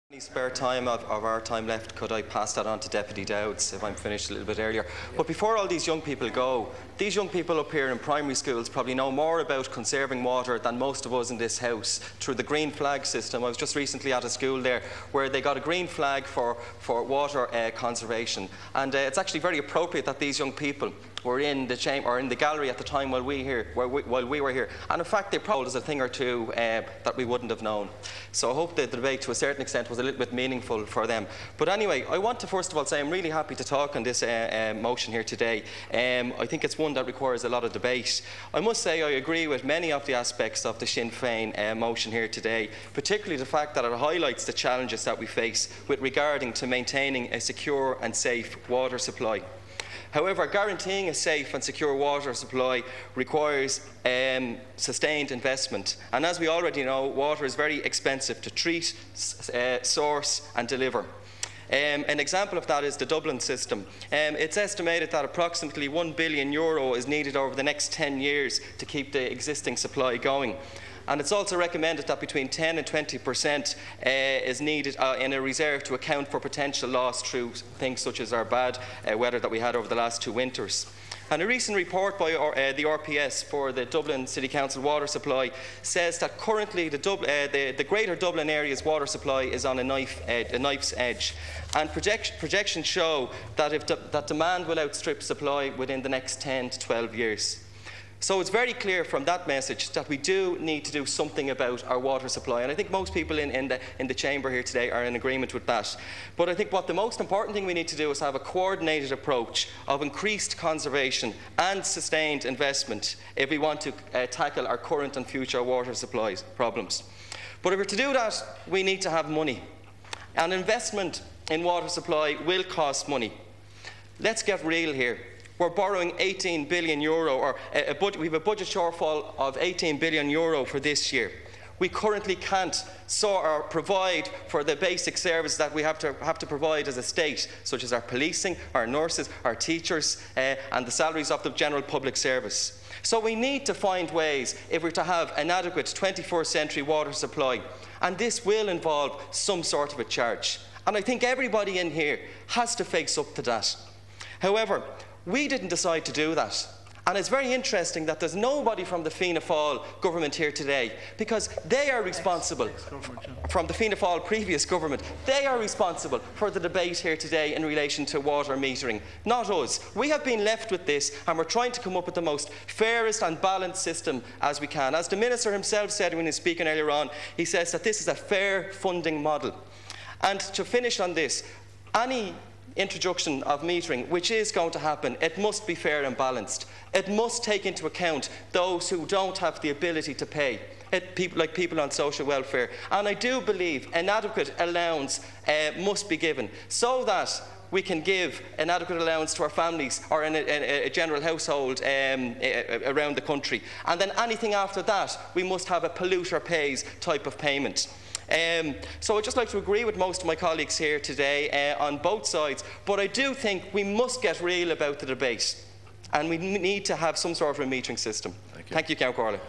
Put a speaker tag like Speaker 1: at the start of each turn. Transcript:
Speaker 1: Any spare time of our time left, could I pass that on to Deputy Dowds if I'm finished a little bit earlier? But before all these young people go, these young people up here in primary schools probably know more about conserving water than most of us in this house through the green flag system. I was just recently at a school there where they got a green flag for water conservation, and it's actually very appropriate that these young people were in the chamber or in the gallery at the time while we were here, and in fact they probably told us a thing or two that we wouldn't have known. So I hope the debate to a certain extent was a little bit meaningful for them. But anyway, I want to first of all say I'm really happy to talk on this motion here today. I think it's one that requires a lot of debate. I must say I agree with many of the aspects of the Sinn Féin motion here today, particularly the fact that it highlights the challenges that we face with regarding to maintaining a secure and safe water supply. However, guaranteeing a safe and secure water supply requires sustained investment. And as we already know, water is very expensive to treat, source and deliver. An example of that is the Dublin system. It's estimated that approximately €1 billion is needed over the next 10 years to keep the existing supply going. And it's also recommended that between 10 and 20% is needed in a reserve to account for potential loss through things such as our bad weather that we had over the last 2 winters. And a recent report by the RPS for the Dublin City Council water supply says that currently the Greater Dublin area's water supply is on a knife's edge. And projections show that that demand will outstrip supply within the next 10 to 12 years. So it's very clear from that message that we do need to do something about our water supply, and I think most people in the chamber here today are in agreement with that. But I think what the most important thing we need to do is have a coordinated approach of increased conservation and sustained investment if we want to tackle our current and future water supply problems. But if we're to do that, we need to have money. And investment in water supply will cost money. Let's get real here. We're borrowing €18 billion, or we have a budget shortfall of €18 billion for this year. We currently can't provide for the basic services that we have to provide as a state, such as our policing, our nurses, our teachers, and the salaries of the general public service. So we need to find ways if we're to have an adequate 21st century water supply, and this will involve some sort of a charge. And I think everybody in here has to face up to that. However, we didn't decide to do that. And it's very interesting that there's nobody from the Fianna Fáil government here today, because they are responsible, from the Fianna Fáil previous government, they are responsible for the debate here today in relation to water metering, not us. We have been left with this, and we're trying to come up with the most fairest and balanced system as we can. As the Minister himself said when he was speaking earlier on, he says that this is a fair funding model. And to finish on this, any introduction of metering, which is going to happen, it must be fair and balanced. It must take into account those who don't have the ability to pay, people on social welfare. And I do believe an adequate allowance must be given, so that we can give an adequate allowance to our families or in a general household around the country. And then anything after that, we must have a polluter pays type of payment. So I'd just like to agree with most of my colleagues here today on both sides, but I do think we must get real about the debate, and we need to have some sort of a metering system. Thank you, Count Corley.